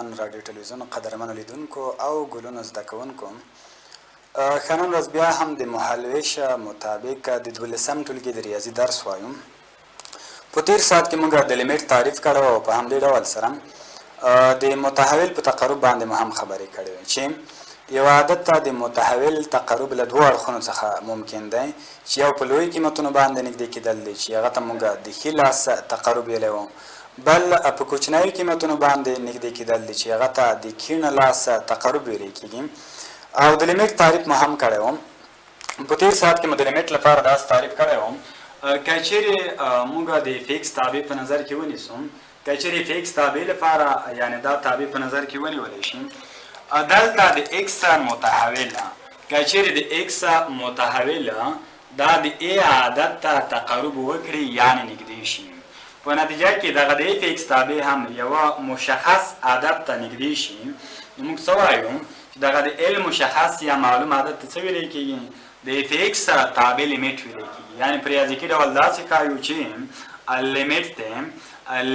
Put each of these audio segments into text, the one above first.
افغان راډیو ټلویزیون قدرمنو لیدونکو او ګلونو زده کوونکو ښه نن ورځ بیا هم د مهالویش مطابق د 12 ټولګي د ریاضي درس وایو. په تیر ساعت کې موږ د لیمیټ تعریف کړی او په همدې ډول سره د متحول په تقرب باندې مو هم خبرې کړې وې چې یو عادت ته د متحول تقرب له دوه اړخونو څخه ممکن دی چې یو په لوی قیمتونو باندې نږدې کېدل دی چې هغه ته موږ د ښي لاس تقرب ویلی وو، بل په کوچنیو قیمتونو باندې نږدې کېدل دی چې هغه ته د کیڼ لاس تقرب ویلی کېږي. او د لیمیټ تعریف مو هم کړی وم. په تیر ساعت کې مو د لیمیټ لپاره داسې تعریف کړی وم که چیرې موږ د فیکس تابع په نظر کې ونیسو، که چیرې فیکس تابع لپاره یعنې دا تابع په نظر کې ونیولی شي، دلته د ایکس متحوله که چیرې د ایکس متحوله دا د ای عادت ته تقرب وکړي یعنې نږدې شي، په نتیجه کې دغه د فیکس تابع هم یوه مشخص عادت ته نږدې شي. موږ څه وایو چې دغه د ال مشخص یا معلوم عادت ته څه ویلی کېږي؟ د فیکس تابع لیمیټ ویلی کېږي. یعنې په ریاضیکي ډول داسې ښایو چې لیمیټ دی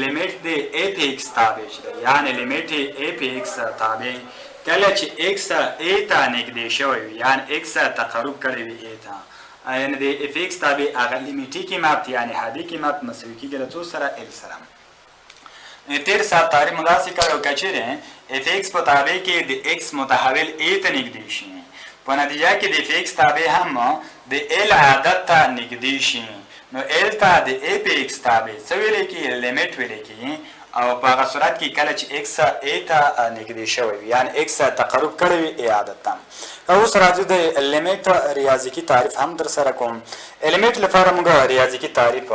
لیمیټ د ای پی ایکس تابع چې دی، یعنې لیمیټ ای پی ایکس تابع کله چې ایکس ای ته نږدې شوی وي یعنې ایکس تقرب کړی وي ای ته، یعنې د اف ایکس تابع هغه لیمیټي قیمت یعنې حدي قیمت مساوي کېږي له څو سره؟ ال سره. تیر ساعت تعریف مو داسې کړی که چیرې اف ایکس په تابع کې د ایکس متحول ای ته نږدې شي، په نتیجه کې د اف ایکس تابع هم د ال عادت ته نږدې شي، نو ال ته د ای پی ایکس تابع څه ویلی کېږي؟ لیمیټ ویلی کېږي. او په هغه صورت کې کله چې ایکس ای ته نږدې شوی وي یعنې ایکس تقرب کړی وي ای عادت ته. اوس راځو د لیمیټ ریاضیکي تعریف هم در سره کوم. لیمیټ لپاره موږ ریاضیکي تعریف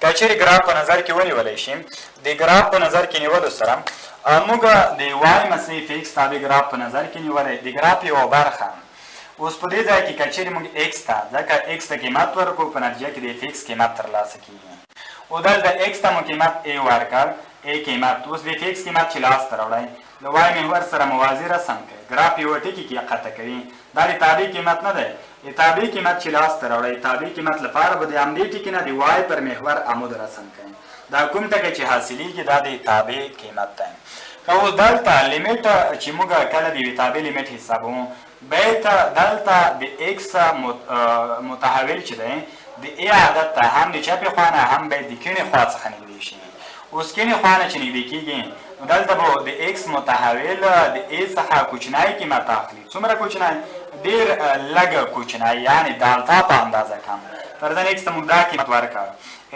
که چیرې ګراف په نظر کې ونیولی شي، د ګراف په نظر کې نیولو سره موږ د وای مسلې فیکس تابع ګراف په نظر کې نیولی د ګراف یوه برخه. اوس په دې ځای کې که چیرې موږ ایکس ته ځکه ایکس ته قیمت ورکړو، په نتیجه کې د فیکس قیمت ترلاسه کېږي. او دلته ایکس ته مو قیمت ای ورکړ، ای قیمت. اوس د فیکس قیمت چې لاس ته راوړی د وای محور سره موازي رسم کوي، ګراف یوه ټکي کې قطع کوي. دا د تابع قیمت نه دی، د تابع قیمت چې لاس ته راوړی تابع قیمت لپاره به د همدې ټکي نه د وای پر محور عمود رسم کوي. دا کوم ټکی چې حاصلیږي دا د تابع قیمت دی. اوس دلته لیمیټ چې موږ کله د یوې تابع لیمیټ حسابوو، بیته دلته د ایکس متحول چې دی د ای عادت ته هم د چپې خوا نه هم باید د کیڼې خوا څخه نږدې شي. اوس کیڼې خوا نه چې نږدې کېږي نو دلته به د ایکس متحول د ای څخه کوچنی قیمت اخلي. څومره کوچنی؟ ډېر لږ کوچنی، یعنې د التا په اندازه کم. فرضاً ایکس ته موږ دا قیمت ورکړ،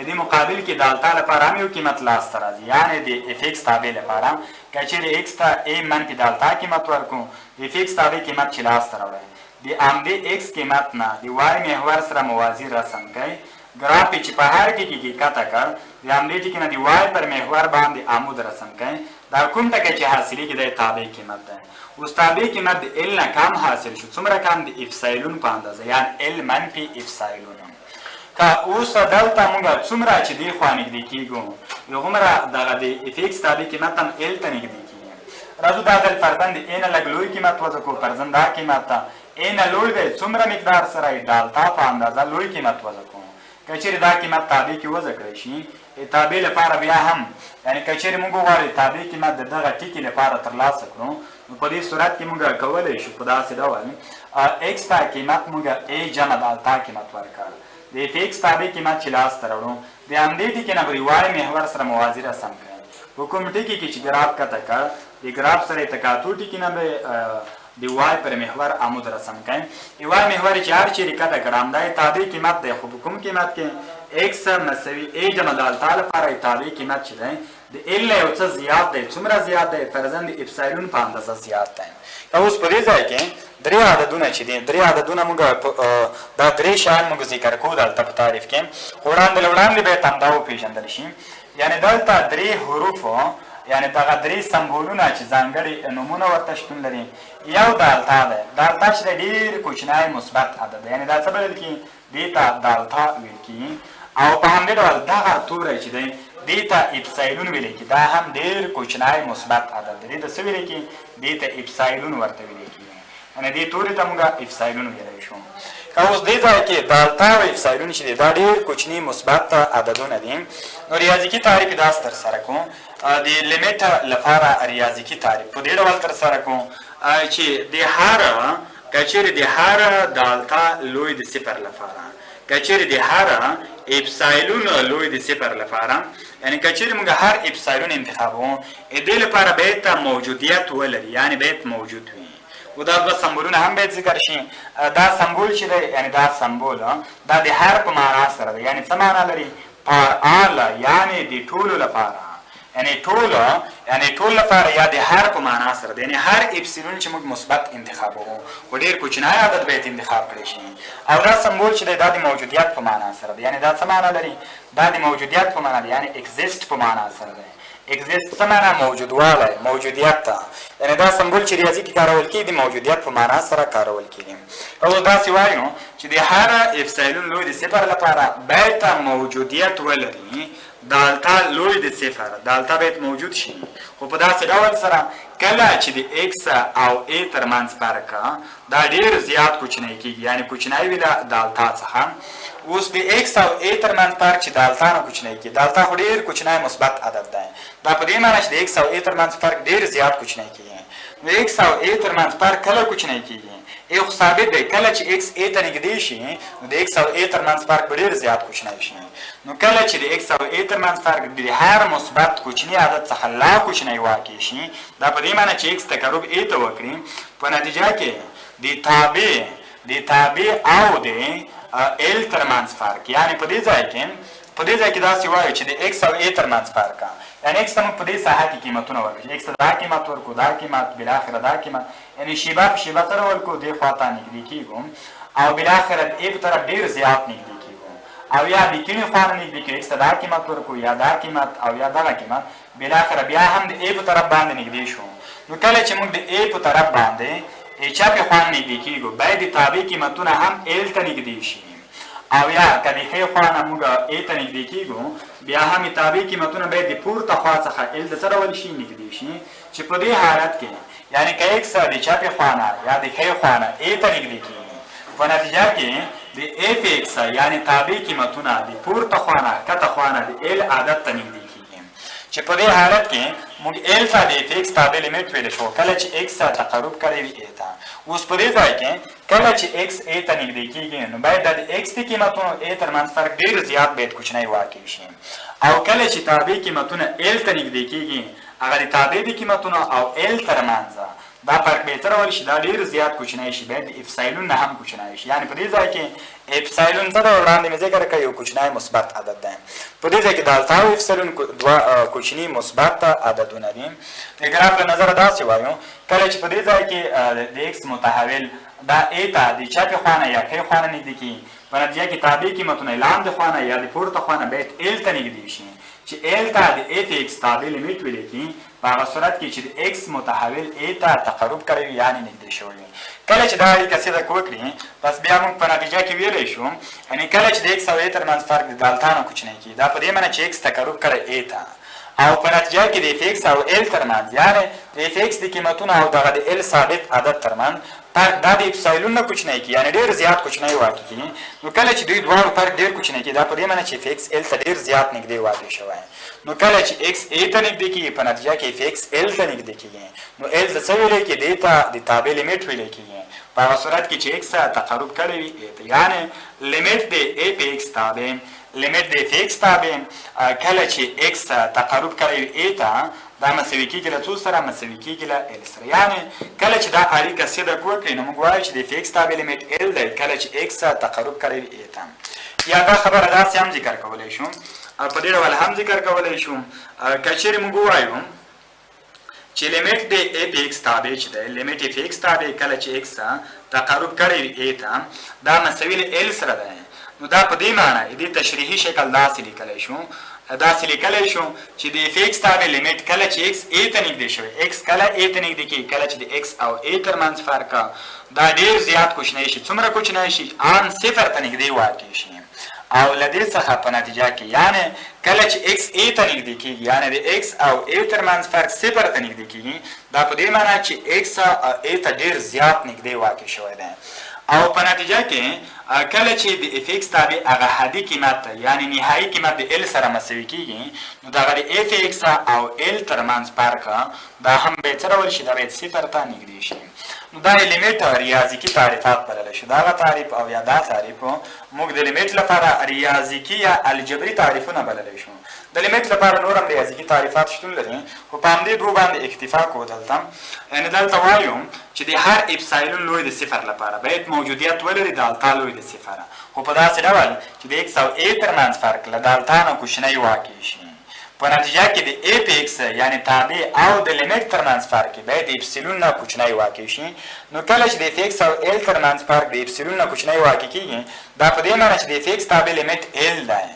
دې مقابل کې د التا لپاره هم یو قیمت لاسته راځي، یعنې د اف ایکس تابع لپاره که چیرې ایکس ته ای منفي د التا قیمت ورکړو، د اف ایکس تابع قیمت چې لاسته راوړی د همدې ایکس قیمت نه د وای محور سره موازي رسم کوي. ګراف چې په هر کې کې قطع کړ د همدې ټکي نه د وای پر محور باندې عمود رسم کوي. دا کوم ټکی چې حاصلیږي د تابع قیمت دی. اوس تابع قیمت د ال نه کم حاصل شو، څومره کم؟ د افسایلون په اندازه، یعنې ال منفي افسایلون. که اوس دلته موږ څومره چې دې خوا نږدې کېږو هغومره دغه د اف ایکس تابع قیمت هم ال ته نږدې کېږي. راځو دا ځل فرضاً د ای نه لږ لوی قیمت وضع کړو، فرضاً دا قیمت ته ای نه لوی دی، څومره مقدار سره یې د التا په اندازه لوی قیمت وضع کړو. که چیرې دا قیمت تابع کې وضع کړی شي تابع لپاره بیا هم یعنې که چیرې موږ وغواړو تابع قیمت د دغه ټکي لپاره ترلاسه کړو نو په دې صورت کې موږ کولی شو په داسې ډول ایکس ته قیمت موږ ای جمع د التا قیمت ورکړ، د اف ایکس تابع قیمت چې لاس ته راوړو د همدې ټکي نه به د وای محور سره موازي رسم کړی. په کوم ټکي کې چې ګراف قطع کړ د ګراف سره یې تقاطع ټکي نه به د وای پر محور عمود رسم کوي. د وای محور چې هر چیرې قطع کړه همدا یې تابع قیمت دی، خو په کوم قیمت کې؟ ایکس مساوي ای جمع د التا لپاره یې تابع قیمت چې دی د ال نه یو څه زیات دی. څومره زیات دی؟ فرضاً د افسایلون په اندازه زیات دی. اوس په دې ځای کې درې عددونه چې دي، درې عددونه موږ دا درې شیان موږ ذکر کوو دلته په تعریف کې، خو وړاندې له وړاندې باید همدا وپېژندل شي. یعنې دلته درې حروفو یعنې دغه درې سمبولونه چې ځانګړي نومونه ورته شتون لري. یو د التا دی، د التا چې دی ډېر کوچنی مثبت عدد دی، یعنې دا څه بلل کېږي؟ دې ته د التا ویل کېږي. او په همدې ډول دغه توری چې دی دې ته اپسایلون ویلی کېږي، دا هم ډېر کوچنی مثبت عدد دی. دې ته څه ویلی کېږي؟ دې ته اپسایلون ورته ویلی کېږي، یعنې دې تورې ته موږ اپسایلون ویلی شو. که اوس دې ځای کې دالتا او افسایلون چې دی دا ډېر کوچني مثبت عددونه دي. نو ریاضیکي تعریف یې داسې ترسره کوو د لیمیټ لپاره ریاضیکي تعریف په دې ډول ترسره کوو چې د هر که چیرې د هر دالتا لوی د صفر لپاره که چیرې د هر اپسایلون لوی د صفر لپاره یعنی که چیرې موږ هر اپسایلون انتخابوو دې لپاره باید موجودیت ولري یعنی باید موجود وي. و دا دوه سمبولونه هم باید ذکر شي. دا سمبول چې دی یعنی دا سمبول دا د هر په معنا سره دی یعنی څه معنا لري فعال یعنی د ټولو لپاره یعنی ټول لپاره یا د هر په معنا سره دی یعنی هر اپسیلون چې موږ مثبت انتخابوو خو ډېر کوچنی عدد باید انتخاب کړی شي. او دا سمبول چې دی دا د موجودیت په معنا سره دی یعنی دا څه معنا لري دا د موجودیت په معنا دی یعنی اگزیسټ په معنا سره دی. اگزیسټ څه معنا موجودوالی موجودیت ته یعنی دا سمبول چې ریاضي کې کارول کېږي د موجودیت په معنا سره کارول کېږي. او داسې وایو چې د هر اپسایلون لوی د صفر لپاره باید موجودیت ولري دالتا لوی د صفر دالتا باید موجود شي خو په داسې ډول سره کله چې د ایکس او ای ترمنځ فرق دا ډېر زیات کوچنی کېږي یعنی کوچنی وي د دالتا څخه. اوس د ایکس او ای ترمنځ فرق چې دالتا نه کوچنی کېږي دالتا خو ډېر کوچنی مثبت عدد دی. دا په دې معنی چې د ایکس او ای ترمنځ فرق ډېر زیات کوچنی کېږي. د ایکس او ای ترمنځ فرق کله کوچنی کېږي ای خو ثابت دی کله چې ایکس ای ته نږدې شي نو د ایکس او ای ترمنځ فرق به ډېر زیات کوچنی شي. نو کله چې د ایکس او ای ترمنځ فرق د هر مثبت کوچني عدد څخه لا کوچنی واقع شي دا په دې معنی چې ایکس تقرب ای ته وکړي په نتیجه کې د تابع او د ال ترمنځ فرق یعنی په دې ځای کې داسې وایو چې د ایکس او ای ترمنځ فرق یعنی ایکس ته موږ په دې ساحه کې قیمتونه ورکړو ایکس ته دا قیمت ورکړو دا قیمت بالاخره دا قیمت یعنی شیبه په شیبه سره ورکړو دې خوا ته نږدې کېږو او بالاخره د ای په طرف ډېر زیات نږدې کېږو او یا د کیڼې خوا نه نږدې کېږو ایکس ته دا قیمت ورکړو یا دا قیمت او یا دغه قیمت بالاخره بیا هم د ای په طرف باندې نږدې شو. نو کله چې موږ د ای په طرف باندې چپې خوا نږدې کېږو باید د تابع قیمتونه هم ال ته نږدې شي او یا که د ښۍ خوا نه موږ ای ته نږدې کېږو بیا هم د تابع قیمتونه باید د پورته خوا څخه ال د څه ډول شي نږدې شي چې په دې حالت کې یعنی که ایکس د چپې خوا نه یا د ښۍ خوا نه ای ته نږدې کېږي په نتیجه کې د ایف ایکس یعنی تابع قیمتونه د پورته خوا نه ښکته خوا نه د ال عدد ته نږدې کېږي چې په دې حالت کې موږ ال ته د ایف ایکس تابع لیمیټ ویلی شو کله چې ایکس ته تقرب کړی وي ای ته. اوس په دې ځای کې کله چې ایکس ای ته نږدې کېږي نو باید د ایکس د قیمتونو ای ترمنځ فرق ډېر زیات باید کوچنی واقع شي او کله چې تابع قیمتونه ال ته نږدې کېږي هغه د تابع د قیمتونو او ال ترمنځ دا فرق به یې څه ډول شي دا ډېر زیات کوچنی شي باید د اپسایلون نه هم کوچنی شي یعنی په دې ځای کې اپسایلون څه ډول وړاندې مې ذکر کړی یو کوچنی مثبت عدد دی. په دې ځای کې دالتا او اپسایلون دوه کوچني مثبت عددونه دي. د ګراف له نظره داسې وایو کله چې په دې ځای کې د ایکس متحول دا ای ته د چپې خوا نه یا ښۍ خوا نه نږدې کېږي په نتیجه کې تابع قیمتونه یې لاندې خوا نه یا د پورته خوا نه باید ال ته نږدې شي چې ال ته د ایف ایکس تابع لیمیټ ویلی کېږي په هغه صورت کې چې د ایکس متحول ای ته تقرب کړی وي یعنې نږدې شوی وي. کله چې دا اړیکه صدق وکړي بس بیا موږ په نتیجه کې ویلی شو یعنې کله چې د ایکس او ای ترمنځ فرق د دالتا نه کوچنی کېږي دا په دې معنی چې ایکس تقرب کړی ای ته او په نتیجه کې د ایف ایکس او ال ترمنځ یعنې د ایف ایکس د قیمتونو او دغه د ال ثابت عدد ترمنځ فرق دا د اپسایلون نه کوچنی کېږي یعنې ډېر زیات کوچنی واقع کېږي. نو کله چې دوی دواړو فرق ډېر کوچنی کېږي دا په دې معنی چې ایف ایکس ال ته ډېر زیات نږدې واقع شوی. نو کله چې ایکس ای ته نږدې کېږي په نتیجه کې ایف ایکس ال ته نږدې کېږي نو ال ته څه ویلی کېږي دې ته د تابع لیمیټ ویلی کېږي په هغه صورت کې چې ایکس تقرب کړی وي ای ته یعنې لیمیټ د ایف ایکس تابع لیمیټ د ایف ایکس تابع کله چې ایکس تقرب کړی وي ای ته دا مساوي کېږي له څو سره مساوي کېږي له ال سره یعنې کله چې دا اړیکه صدق وکړي نو موږ وایو چې د ایف ایکس تابع لیمیټ ال دی کله چې ایکس تقرب کړی وي ای ته. یا دا خبره داسې هم ذکر کولی شو په دې ډول هم ذکر کولی شو که چېرې موږ ووایو چې لیمیټ د ایف ایکس تابع چې دی لیمیټ ایف ایکس تابع کله چې ایکس تقرب کړی وي ای ته دا مساوي له ال سره دی نو دا په دې معنی دې تشریحي شکل داسې لیکلی شو چې د ایف ایکس تابع لیمیټ کله چې ایکس ای ته نږدې شوی ایکس کله ای ته نږدې کېږي کله چې د ایکس او ای ترمنځ فرق دا ډېر زیات کوچنی شي څومره کوچنی شي ان صفر ته نږدې واقع شي او له دې څخه په نتیجه کې یعنې کله چې ایکس ای ته نږدې کېږي یعنې د ایکس او ای ترمنځ فرق صفر ته نږدې کېږي دا په دې معنی چې ایکس ای ته ډېر زیات نږدې واقع شوی دی او په نتیجه کې کله چې د اف ایکس تابع هغه حدي قیمت یعنی نهایي قیمت د ال سره مساوي کیږي نو دغه د اف ایکس او ال ترمنځ فرق دا هم باید څه ډول شي دا باید صفر ته نږدې شي نو دا لیمیټ ریاضیکي تعریفات بللی شو دغه تعریف او یا دا تعریف موږ د لیمیټ لپاره ریاضیکي یا الجبري تعریفونه بللی شو د لیمیټ لپاره نور هم ریاضیکي تعریفات شتون لري خو په همدې دوو باندې اکتفا کوو دلته یعنې دلته وایو چې د هر اپسایلون لوی د صفر لپاره باید موجودیت ولري د التا لوی د صفره خو په داسې ډول چې د ایکس او ای ترمنځ فرق له د التا نه کوچنی واقع شي په نتیجه کې د ای په ایکس یعنې تابع او د لیمیټ ترمنځ فرق باید د اپسیلون نه کوچنی واقع شي نو کله چې د اف ایکس او ال ترمنځ فرق د اپسیلون نه کوچنی واقع کیږي دا په دې معنی چې د اف ایکس تابع لیمیټ ال دی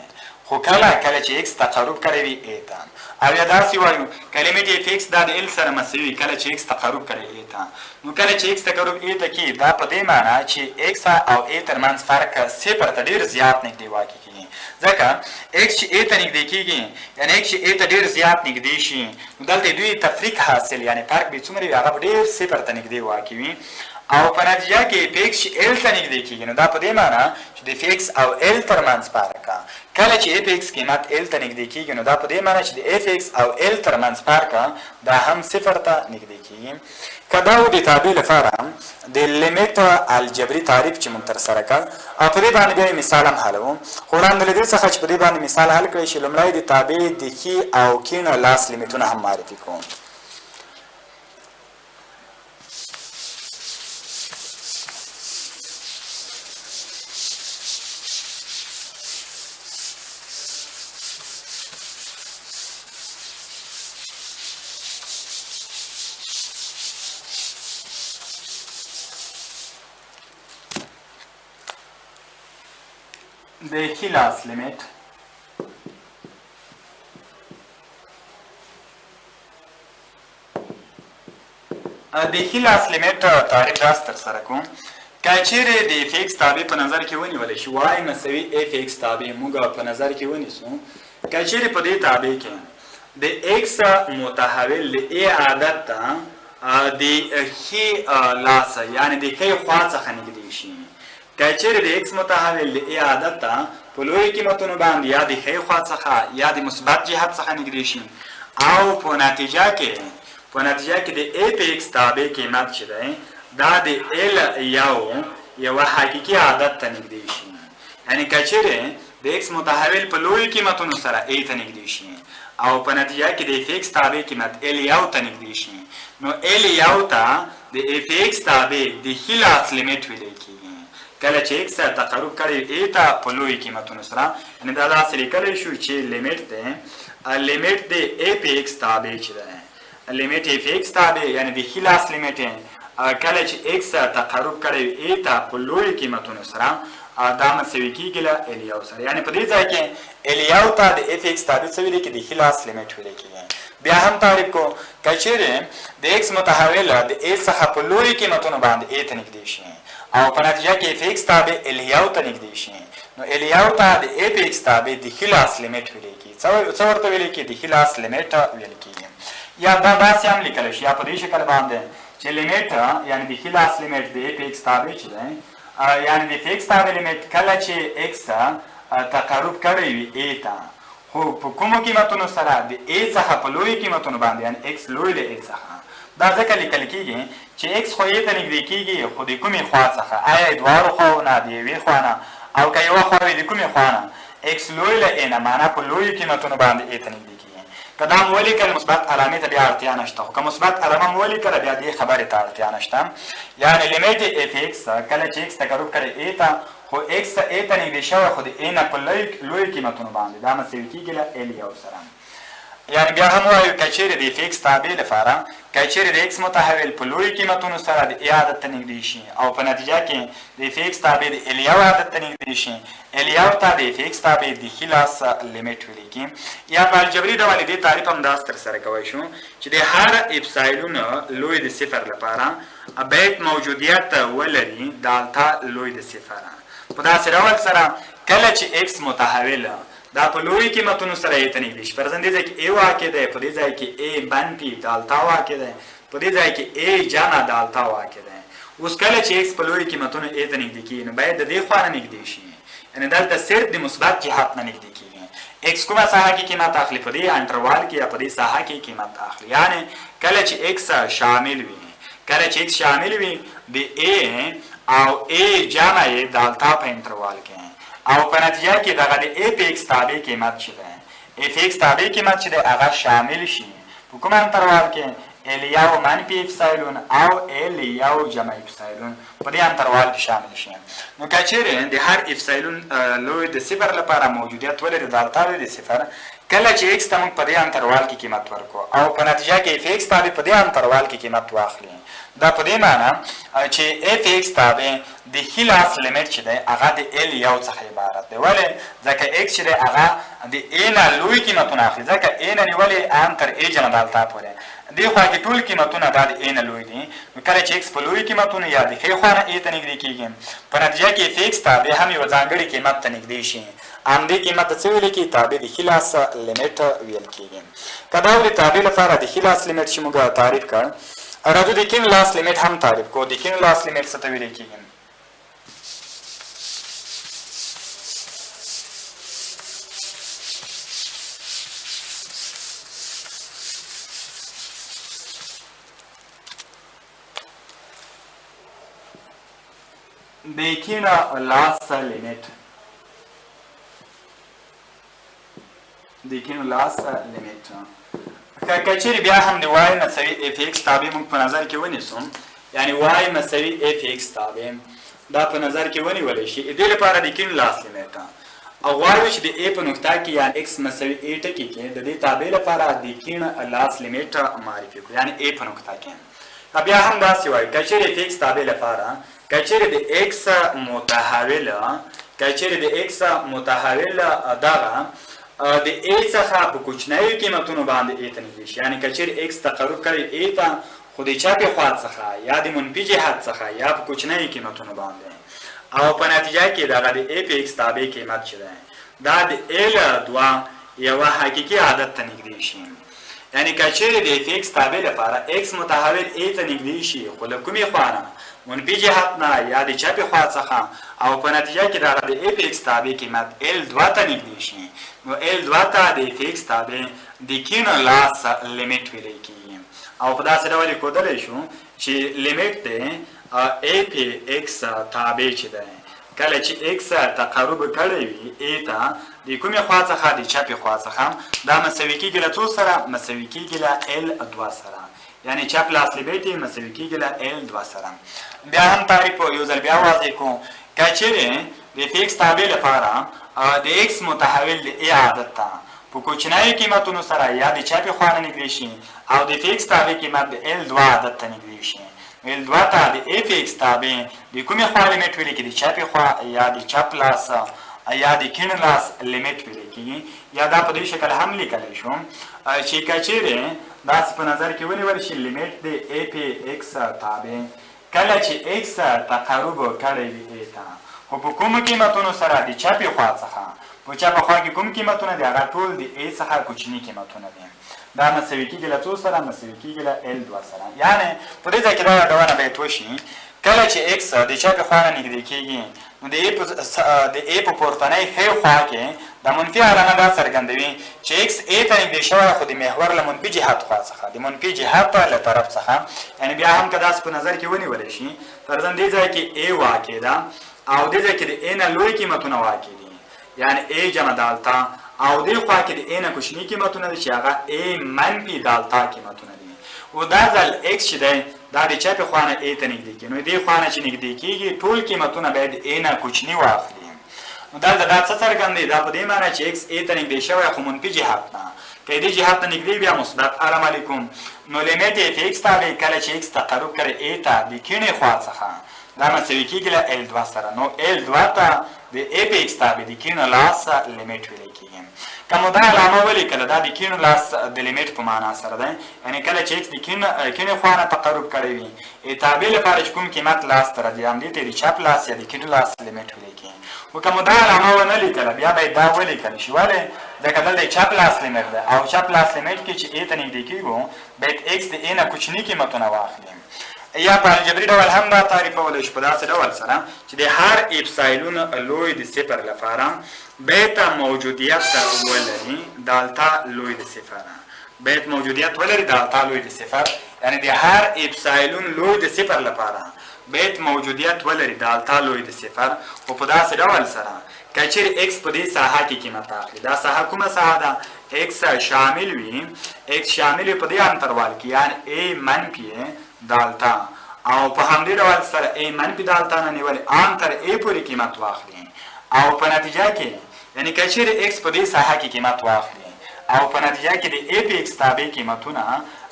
خو کله چې ایکس تقرب کړی وي ای ته او یا داسې وایو که لیمیټ اف ایکس دا د ال سره مساوي کله چې ایکس تقرب کړی ای ته نو کله چې ایکس تقرب ای ته کیږي دا په دې معنی چې ایکس او ای ترمنځ فرق صفر ته ډېر زیات نږدې واقع کیږي ځکه ایکس چې ای ته نږدې کیږي یعنې ایکس چې ای ته ډېر زیات نږدې شي نو دلته دوی تفریق حاصل یعنې فرق به څومره وي هغه به ډېر صفر ته نږدې واقع وي او په نتیجه کې اف ایکس چې ال ته نږدې کیږي نو دا په دې معنی چې د اف ایکس او ال ترمنځ فرق کله چې اف ایکس قیمت ال ته نږدې کیږي نو دا په دې معنی چې د اف ایکس او ال ترمنځ فرق دا هم صفر ته نږدې کیږي که دا و د تابع لپاره د لیمیټ الجبري تعریف چې موږ ترسره کړ او په دې باندې بیا مثال هم حلوو خو وړاندې له دې څخه چې په دې باندې مثال حل کړی شي لومړی د تابع د ښي او کې نه لاس لیمیټونه هم معرفي کوو د ښي لاس لیمیټ د ښي لاس لیمیټ تعریف داسې ترسره کوم که چیرې د اف ایکس تابع په نظر کې ونیولی شي وای مساوي اف ایکس تابع موږ په نظر کې ونیسو که چیرې په دې تابع کې د ایکس متحول د ای عادت ته د ښي لاس یعنې د ښۍ خوا څخه نږدې شي که چیرې د ایکس متحول د ای عادت ته په لویو قیمتونو باندې یا د ښۍ خوا څخه یا د مثبت جهت څخه نږدې شي او په نتیجه کې د ای په ایکس تابع قیمت چې دی دا د ال یوه حقیقي عادت ته نږدې شي یعنې که چیرې د ایکس متحول په لویو قیمتونو سره ای ته نږدې شي او په نتیجه کې د اف ایکس تابع قیمت ال یو ته نږدې شي نو ال یو ته د اف ایکس تابع د ښي لاس لیمیټ ویلی کېږي کله چې ایکس تقرب کړی ای ته په لویو قیمتونو سره یعنې دا داسې لیکلی شو چې لیمیټ دی لیمیټ د اف ایکس تابع چې دی لیمیټ اف ایکس تابع یعنې د ښي لاس لیمیټ کله چې ایکس تقرب کړی ای ته په لویو قیمتونو سره دا مساوي کېږي له ال یو سره یعنې په دې ځای کې ال یو ته د اف ایکس تابع څه ویلی کېږي د ښي لاس لیمیټ ویلی کېږي بیا هم تعریف کو که چیرې د ایکس متحول د ای څخه په لویو قیمتونو باندې ای ته نږدې شي او په نتیجه کې اف ایکس تابع ال یو ته نږدې شي نو ال یو ته د اف ایکس تابع د ښي لاس لیمیټ ویلی کېږي څه ورته ویلی کېږي د ښي لاس لیمیټ ویل کېږي یا دا داسې هم لیکلی شي یا په دې شکل باندې چې لیمیټ یعنې د ښي لاس لیمیټ د اف ایکس تابع چې دی یعنې د اف ایکس تابع لیمیټ کله چې ایکس تقرب کړی وي ای ته خو په کومو قیمتونو سره د ای څخه په لویو قیمتونو باندې یعنې ایکس لوی له ای څخه دا ځکه لیکل کېږي چې ایکس خو ای ته نږدې کېږي خو د کومې خوا څخه آیا د دواړو خواو نه د یوې خوا نه او که یوه خوا وي د کومې خوا نه ایکس لوی له ای نه معنا په لویو قیمتونو باندې ای ته نږدې کېږي که دا مو ولیکل مثبت علامې ته بیا اړتیا نشته خو که مثبت علامه مو ولیکله بیا دې خبرې ته اړتیا نشته یعنې لیمیټ اف ایکس کله چې ایکس تقرب کړی ای ته خو ایکس ته ای ته نږدې شوی خو د ای نه په لویو قیمتونو باندې دا مساوي کېږي له ال یو سره یعنې بیا هم وایو که چیرې د اف ایکس تابع لپاره که چیرې د ایکس متحول په لویو قیمتونو سره د ای عادت ته نږدې شي او په نتیجه کې د اف ایکس تابع د ال یو عادت ته نږدې شي ال یو ته د اف ایکس تابع د ښي لاس لیمیټ ویلی کېږي یا په الجبري ډول دې تعریف هم داسې ترسره کوی شو چې د هر اپسایلون لوی د صفر لپاره باید موجودیت ولري د التا لوی د صفر په داسې ډول سره کله چې ایکس متحول دا په لویو قیمتونو سره ای ته نږدې شي فرضاً دې ځای کې ای واقع دی په دې ځای کې ای منفي د التا واقع دی په دې ځای کې ای جمع د التا واقع دی اوس کله چې x په لوی قیمتونو a ته نږدې کېږي نو باید د دې خوا نه نږدې شي یعنې دلته صرف د مثبت جهت نه نږدې کېږي x کومه ساحه کې قیمت اخلي په دې انټروال کې یا په دې ساحه کې قیمت اخلي یعنی کله چې x شامل وي کله چې x شامل وي د a او a جمع یې دالتا په انټروال کې او په نتیجه کې دغه د a په x تابع قیمت چې ده a په x تابع قیمت چې ده هغه شامل شي په کوم انټروال کې ال یو منفي اپسایلون او ال یو جمع اپسایلون په دې انټروال کې شامل شي نو که چیرې د هر اپسایلون لوی د صفر لپاره موجودیت ولري دالتا د صفر کله چې x ته موږ په دې انټروال کې قیمت ورکړو او په نتیجه کې f x تابع په دې انټروال کې قیمت واخلي دا په دې معنی چې f x تابع د ښي لاس لیمیټ چې دی هغه د ال یو څخه عبارت دی ولې ځکه x چې دی هغه د a نه لوی قیمتونه اخلي ځکه a نه نیولې ان تر a جمع دالتا پورې دې خوا کې ټول قیمتونه دا د a نه لوی دي نو کله چې x په لوی قیمتونو یا د ښي خوا نه a ته نږدې کېږي په نتیجه کې f x تابع هم یوه ځانګړي قیمت ته نږدې شي همدې قیمت ته څه ویل کېږي تابع د ښي لاس لیمیټ ویل کېږي که دا ولې تابع لپاره د ښي لاس لیمیټ چې موږ تعریف کړ راځو د کیڼ لاس لیمیټ هم تعریف کړو د کیڼ لاس لیمیټ څه ته ویل کېږي د کیڼ لاس لیمیټ د کیڼ لاس لیمیټ که چیرې بیا هم د وای مساوي اف ایکس تابع موږ په نظر کې ونیسو یعنی وای مساوي اف ایکس تابع دا په نظر کې ونیولی شي دې لپاره د کیڼ لاس لیمیټ او غواړو چې د ا په نقطه کې یا اکس مساوي ا ټکي کې د دې تابع لپاره د کیڼ لاس لیمیټ معرفي کړو یعنی ا په نقطه کې بیا هم داسې وایي که چیرې اف ایکس تابع لپاره که چیرې د اکس متحول دغه د ا څخه په کوچنیو قیمتونو باندې ا ته نږدې شي یعنی که چیرې اکس تقرب کړی ا ته خو د چپې خوا څخه یا د منفي جهت څخه یا په کوچنیو قیمتونو باندې او په نتیجه کې دغه د ا په اکس تابع قیمت چې دی دا د ال دوه یوه حقیقي عدد ته نږدې شي یعنی که چیرې د اف اکس تابع لپاره اکس متحول ا ته نږدې شي خو له کومې خوا نه منفي جهت نه یا د چپې خوا څخه او په نتیجه کې دغه د اف اکس تابع قیمت ال دوه ته نږدې شي نو ال دوه ته د اف اکس تابع د کیڼ لاس لیمیټ ویلی کېږي او په داسې ډول یې ښودلی شو چې لیمیټ دی ا په اکس تابع چې دی کله چې اکس تقرب کړی وي ا ته د کومې خوا څخه د چپې خوا څخه دا مساوي کېږي له څو سره مساوي کېږي له ال دوه سره یعنی چپ لاس لیمیټ یې مساوي کېږي له ال دوه سره بیا هم تعریف یو ځل بیا واضح کړو که چیرې د اف اکس تابع لپاره د اکس متحول د ا عدد ته په کوچنیو قیمتونو سره یا د چپې خوا نه نږدې شي او د اف اکس تابع قیمت د ال دوه عدد ته نږدې شي ال دوه ته د اف اکس تابع د کومې خوا لیمیټ ویل کېږي د چپې خوا یا د چپ لاس یا د کیڼ لاس لیمیټ ویل کېږي یا دا په دې شکل هم لیکلی شو چې که چیرې داسې په نظر کې ونیول شي لیمیټ د ا په اکس تابع کله چې اکس تقرب کړی وي ا ته خو په کومو قیمتونو سره د چپې خوا څخه په چپه خوا کې کوم قیمتونه دي هغه ټول د ا څخه کوچني قیمتونه دي دا مساوي کېږي له څو سره مساوي کېږي له ال دوه سره یعنې په دې ځای کې دا یادونه باید وشي کله چې اکس د چپې خوا نه نږدې کېږي نو د ا په پورتنۍ ښۍ خوا کې د منفي علامه دا څرګندوي چې اکس ا ته نږدې شوی خو د محور له منفي جهت خوا څخه د منفي جهت له طرف څخه یعنې بیا هم که داسې په نظر کې ونیولی شي فرضاً دې ځای کې ا واقع ده او دې ځای کې د ا نه لوی قیمتونه واقع دي یعنی ا جمع دالتا او دې خوا کې د ا نه کوچني قیمتونه دي چې هغه ا منفي دالتا قیمتونه دي او دا ځل اکس چې دی دا د چپې خوا نه ا ته نږدې کېږي نو دې خوا نه چې نږدې کېږي ټول قیمتونه باید ا نه کوچني واخلي نو دلته دا څه څرګندوي دا په دې معنی چې اکس ا ته نږدې شوی خو منفي جهت نه که دې جهت ته نږدې بیا مثبت السلام علیکم نو لیمیټ اف اکس تابع کله چې اکس تقرب کړی ا ته د کیڼې خوا څخه دا مساوي کېږي له ال دوه سره نو ال دوه ته د ا په اکس تابع د کیڼ لاس لیمیټ ویلی کېږي که مو دا علامه ولیکله دا د کیڼ لاس د لیمیټ په معنا سره دی یعنې کله چې اکس د کیڼې خوا نه تقرب کړی وي تابع لپاره چې کوم قیمت لاس ته راځي همدې ته د چپ لاس یا د کیڼ لاس لیمیټ ویلی کېږي خو که مو دا علامه ونه لیکله بیا باید دا ولیکل شي ولې ځکه دلته چپ لاس لیمیټ دی او چپ لاس لیمیټ کې چې ا ته نږدې کېږو باید اکس د ا نه کوچني قیمتونه واخلي یا په الجبري ډول هم دا تعریفولی شو په داسې ډول سره چې د هر اپسایلون لوی د صفر لپاره بیت موجودیت ولري دالتا لوی د صفر بیت موجودیت ولري دالتا لوی د صفر یعنی د هر اپسایلون لوی د صفر لپاره بیت موجودیت ولري دالتا لوی د صفر خو په داسې ډول سره که چیرې ایکس په دې ساحه کې قیمت اخلي دا ساحه کومه ساحه ده ایکس شامل وي ایکس شامل وي په دې انتروال کې یعنی ا منفي دالتا او په همدې ډول سره ا منفي دالتا نه نیولې ان تر ا پورې قیمت واخلي او په نتیجه کې یعنی که چیرې ایکس په دې ساحه کې قیمت واخلي او په نتیجه کې د ا په ایکس تابع قیمتونه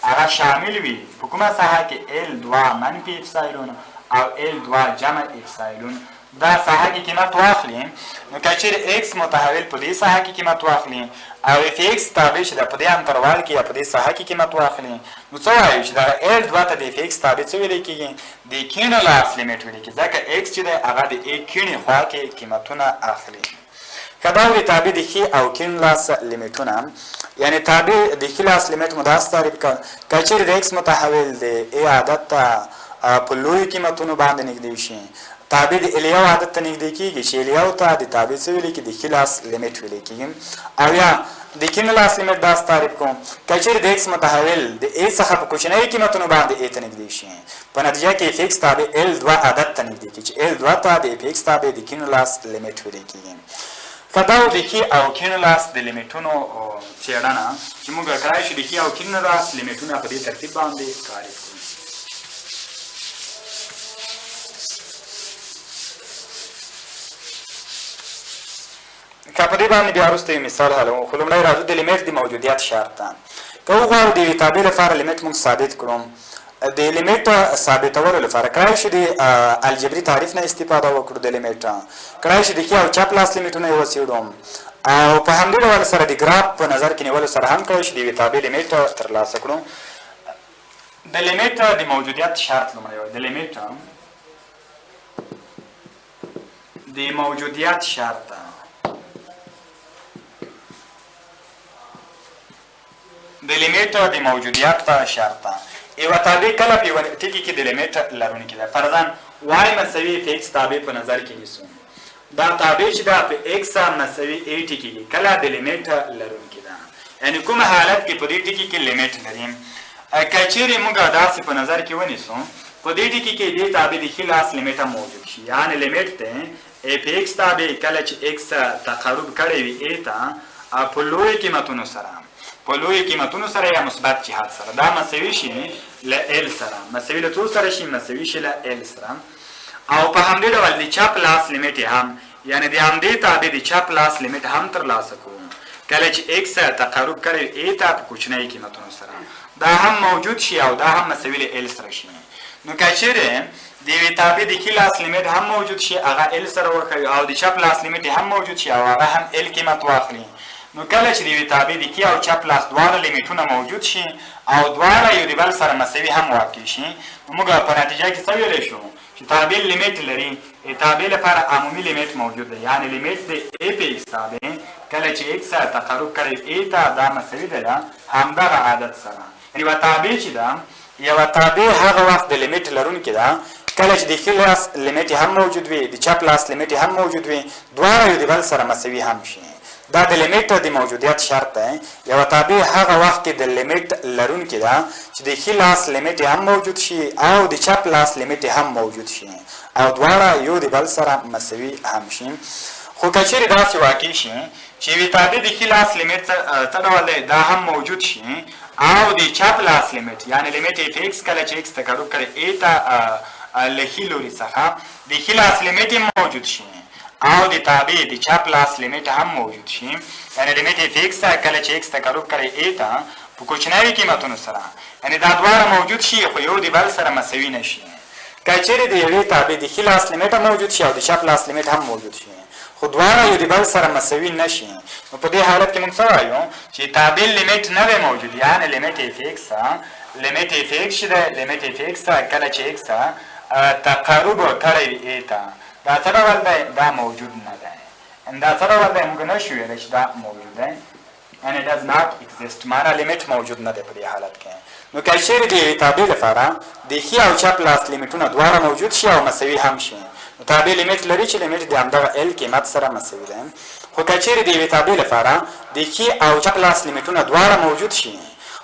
هغه شامل وي په کومه ساحه کې ال2 منفي اپسایلون او ال2 جمع اپسایلون دا ساحه کې قیمت واخلي نو که چیرې ایکس متحول په دې ساحه کې قیمت واخلي او اف ایکس تابع شي په دې انتروال کې یا په دې ساحه کې قیمت واخلي نو څه وایو چې دا ال2 ته د اف ایکس تابع څه ویل کېږي د کینو لاس لیمیټ ویل کېږي ځکه ایکس چې دی هغه د ا کینې خوا کې قیمتونه اخلي که دا وي تابع د ښي او کین لاس لیمیټونه یعنی تابع د ښي لاس لیمیټ مو داسې تعریف کړ که چیرې د ایکس متحول د ا عادت ته په لویو قیمتونو باندې نږدې شي تابع د الیو عادت ته نږدې کېږي چې الیو ته د تابع څه ویلې کېږي د ښي لاس لیمیټ ویلې کېږي او یا د کین لاس لیمیټ داسې تعریف کوم که چیرې د ایکس متحول د ا څخه په کوچنیو قیمتونو باندې ا ته نږدې شي په نتیجه کې اف ایکس تابع ال2 عادت ته نږدې کېږي چې ال2 ته د اف ایکس تابع د کین لاس لیمیټ ویلې کېږي که دا د ښي او کین لاس د لیمیټونو څېړنه چې موږ کړای شو د ښي او کین لاس لیمیټونه په دې ترتیب باندې تعریف کړو که په دې باندې بیا وروسته یو مثال حلوو خو لومړی راځو د لیمیټ د موجودیت شرط ته که وغواړو د یوې تابع لپاره لیمیټ موږ ثابت کړو د لیمیټ ثابتولو لپاره کړای شي د الجبري تعریف نه استفاده وکړو د لیمیټ کړای شي د ښي او چپ لاس لیمیټونه یې وڅېړو او په همدې ډول سره د ګراف په نظر کې نیولو سره هم کړای شي د یوې تابع لیمیټ ترلاسه کړو د لیمیټ د موجودیت شرط لومړی وایي د لیمیټ د موجودیت شرط د لیمیټ د موجودیت شرط یوه تابع کله په یوه ټکي کې د لیمیټ لرونکې ده فرضاً وای مساوي اف ایکس تابع په نظر کې نیسو دا تابع چې ده په ایکس مساوي ا ټکي کې کله د لیمیټ لرونکې ده یعنی کوم حالت کې په دې ټکي کې لیمیټ لري که چیرې موږ داسې په نظر کې ونیسو په دې ټکي کې دې تابع د ښي لاس لیمیټ هم موجود شي یعنې لیمیټ دی اف ایکس تابع کله چې ایکس تقرب کړی وي ا ته په لویو قیمتونو سره په لویو قیمتونو سره یا مثبت جهت سره دا مساوي شي له ال سره مساوي له څو سره شي مساوي شي له ال سره او په همدې ډول د چپ لاس لیمیټ هم یعنی د همدې تابع د چپ لاس لیمیټ هم ترلاسه کوو کله چې ایکس تقرب کړی ا ته په کوچنیو قیمتونو سره دا هم موجود شي او دا هم مساوي له ال سره شي نو که چیرې د یوې تابع د ښي لاس لیمیټ هم موجود شي هغه ال سره وښیو او د چپ لاس لیمیټ هم موجود شي او هغه هم ال قیمت واخلي نو کله چې د یوې تابع د ښي او چپ لاس دواړه لیمیټونه موجود شي او دواړه یو د بل سره مساوي هم واقع شي نو موږ په نتیجه کې څه ویلی شو چې تابع لیمیټ لري تابع لپاره عمومي لیمیټ موجود دی یعنې لیمیټ د ا په ایکس تابع کله چې ایکس تقرب کړی ا ته دا مساوي ده د همدغه عادت سره یوه تابع چې ده یوه تابع هغه وخت د لیمیټ لرونکې ده کله چې د ښي لاس لیمیټ هم موجود وي د چپ لاس لیمیټ هم موجود وي دواړه یو د بل سره مساوي هم شي دا د لیمیټ د موجودیت شرط دی یوه تابع هغه وخت کې د لیمیټ لرونکې ده چې د ښي لاس لیمیټ هم موجود شي او د چپ لاس لیمیټ هم موجود شي او دواړه یو د بل سره مساوي هم شي خو که چیرې داسې واقع شي چې یوې تابع د ښي لاس لیمیټ څه ډول دی دا هم موجود شي او د چپ لاس لیمیټ یعنې لیمیټ اف ایکس کله چې ایکس تقرب کړی ا ته له ښي لوري څخه د ښي لاس لیمیټ هم موجود شي او د تابع د چپ لاس لیمیټ هم موجود شي یعنې لیمیټ اف ایکس کله چې ایکس تقرب کړی ا ته په کوچنیو قیمتونو سره یعنې دا دواړه موجود شي خو یو د بل سره مساوي نه شي که چیرې د یوې تابع د ښي لاس لیمیټ هم موجود شي او د چپ لاس لیمیټ هم موجود شي خو دواړه یو د بل سره مساوي نه شي نو په دې حالت کې موږ څه وایو چې تابع لیمیټ نه دی موجود یعنې لیمیټ اف ایکس لیمیټ اف ایکس چې دی لیمیټ اف ایکس کله چې ایکس تقرب کړی وي ا ته دا څه ډول دی دا موجود نه دی دا څه ډول دی موږ نه شو ویلی چې دا موجود دی and it does not exist معنا لیمیټ موجود نه دی په دې حالت کې نو که چیرې د یوې تابع لپاره د ښي او چپ لاس لیمیټونه دواړه موجود شي او مساوي هم شي، نو تابع لیمیټ لري چې لیمیټ د همدغه ال قیمت سره مساوي دی. خو که چیرې د یوې تابع لپاره د ښي او چپ لاس لیمیټونه دواړه موجود شي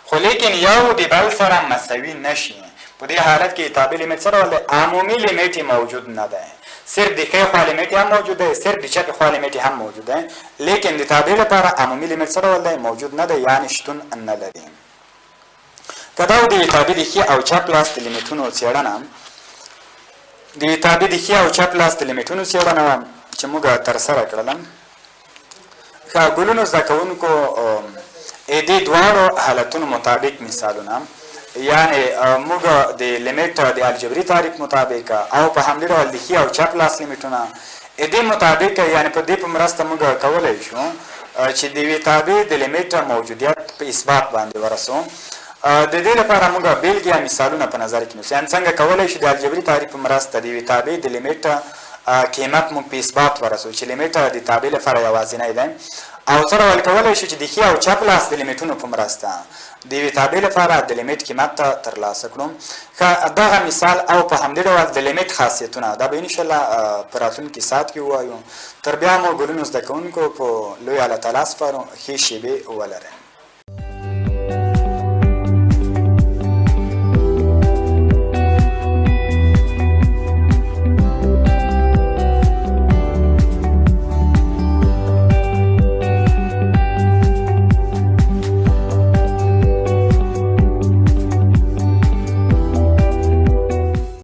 خو لیکن یو د بل سره مساوي نشي، په دې حالت کې تابع لیمیټ سره ولې عمومي لیمیټ موجود نه دی، صرف د ښي خوا لیمیټ هم موجود دی، صرف د چپ خوا لیمیټ هم موجود دی، لیکن د تابع لپاره عمومي لیمیټ سره ولې موجود نه دی، یعنی شتون نه لري. که دا د یوې تابع د ښي او چپ لاس د لیمیټونو څېړنه د یوې تابع د ښي او چپ لاس د لیمیټونو څېړنه چې موږ ترسره کړله، ښه ګلونو زده کوونکو دې دواړو حالتونو مطابق مثالونه، یعنی موږ د لیمیټ د الجبري تعریف مطابق او په همدې ډول د ښي او چپ لاس لیمیټونه دې مطابق، یعنی په دې په مرسته موږ کولی شو چې د یوې تابع د لیمیټ موجودیت په اثبات باندې ورسو. د دې لپاره موږ بیلګې یا مثالونه په نظر کې نیسو، یعنې څنګه کولی شو د الجبري تعریف په مرسته د یوې تابع د لیمیټ قیمت موږ په اثبات ورسو چې لیمیټ د تابع لپاره یوازینی دی، او څه ډول کولی شو چې د ښي او چپ لاس د لیمیټونو په مرسته د یوې تابع لپاره د لیمیټ قیمت ترلاسه کړو. ښه دغه مثال او په همدې ډول د لیمیټ خاصیتونه دا به انشاءالله په راتلونکي ساعت کې ووایو. تر بیا مو ګلونو زده کوونکو په لوی الله تعالی سپارو، ښې شېبې ولرئ.